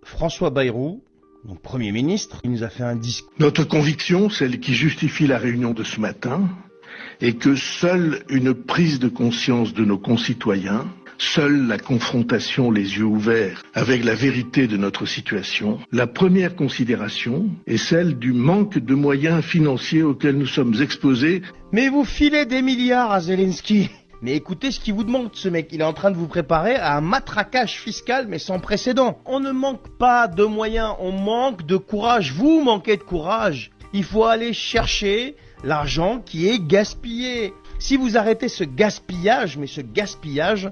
François Bayrou, donc Premier ministre, il nous a fait un discours. Notre conviction, celle qui justifie la réunion de ce matin, est que seule une prise de conscience de nos concitoyens, seule la confrontation les yeux ouverts avec la vérité de notre situation, la première considération est celle du manque de moyens financiers auxquels nous sommes exposés. Mais vous filez des milliards à Zelensky. Mais écoutez ce qu'il vous demande, ce mec. Il est en train de vous préparer à un matraquage fiscal, mais sans précédent. On ne manque pas de moyens, on manque de courage. Vous manquez de courage. Il faut aller chercher l'argent qui est gaspillé. Si vous arrêtez ce gaspillage, mais ce gaspillage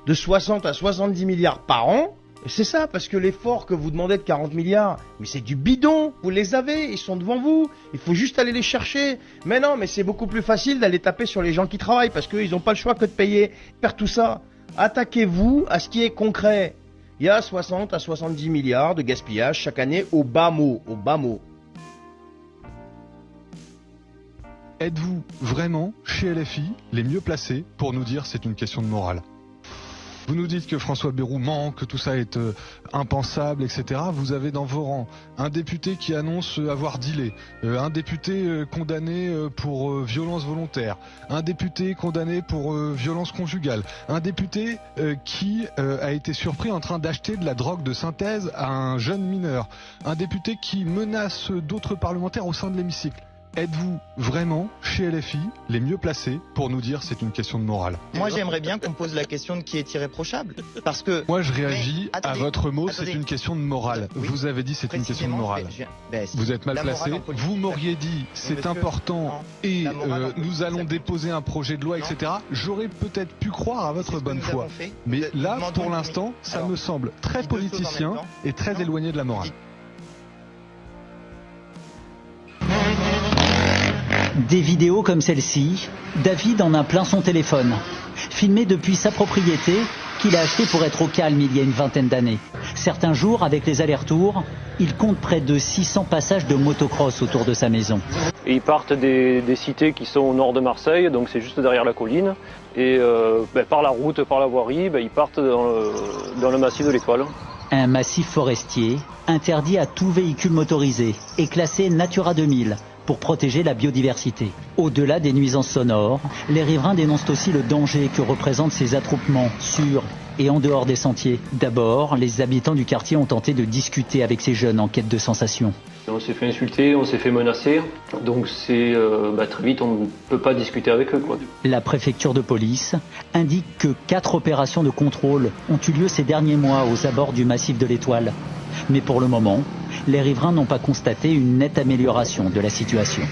de 60 à 70 milliards par an, c'est ça, parce que l'effort que vous demandez de 40 milliards, mais c'est du bidon, vous les avez, ils sont devant vous, il faut juste aller les chercher. Mais non, mais c'est beaucoup plus facile d'aller taper sur les gens qui travaillent, parce qu'ils n'ont pas le choix que de payer, faire tout ça. Attaquez-vous à ce qui est concret. Il y a 60 à 70 milliards de gaspillage chaque année au bas mot, au bas mot. Êtes-vous vraiment, chez LFI, les mieux placés pour nous dire c'est une question de morale ? Vous nous dites que François Bayrou ment, que tout ça est impensable, etc. Vous avez dans vos rangs un député qui annonce avoir dealé, un député condamné pour violence volontaire, un député condamné pour violence conjugale, un député qui a été surpris en train d'acheter de la drogue de synthèse à un jeune mineur, un député qui menace d'autres parlementaires au sein de l'hémicycle. Êtes-vous vraiment, chez LFI, les mieux placés pour nous dire c'est une question de morale ? Moi, j'aimerais bien qu'on pose la question de qui est irréprochable. Parce que... Moi, je réagis à votre mot, c'est une question de morale. Oui, vous avez dit c'est une question de morale. Vous êtes mal placé. Vous m'auriez dit c'est important et nous allons déposer un projet de loi, etc. J'aurais peut-être pu croire à votre bonne foi. Mais là, pour l'instant, ça me semble très politicien et très éloigné de la morale. Des vidéos comme celle-ci, David en a plein son téléphone, filmé depuis sa propriété qu'il a acheté pour être au calme il y a une vingtaine d'années. Certains jours, avec les allers-retours, il compte près de 600 passages de motocross autour de sa maison. Et ils partent des cités qui sont au nord de Marseille, donc c'est juste derrière la colline. Et par la route, par la voirie, ils partent dans le massif de l'Étoile. Un massif forestier interdit à tout véhicule motorisé et classé Natura 2000. Pour protéger la biodiversité. Au-delà des nuisances sonores, les riverains dénoncent aussi le danger que représentent ces attroupements sur et en dehors des sentiers. D'abord, les habitants du quartier ont tenté de discuter avec ces jeunes en quête de sensations. On s'est fait insulter, on s'est fait menacer, donc c'est très vite on ne peut pas discuter avec eux, quoi. La préfecture de police indique que 4 opérations de contrôle ont eu lieu ces derniers mois aux abords du massif de l'Étoile. Mais pour le moment, les riverains n'ont pas constaté une nette amélioration de la situation.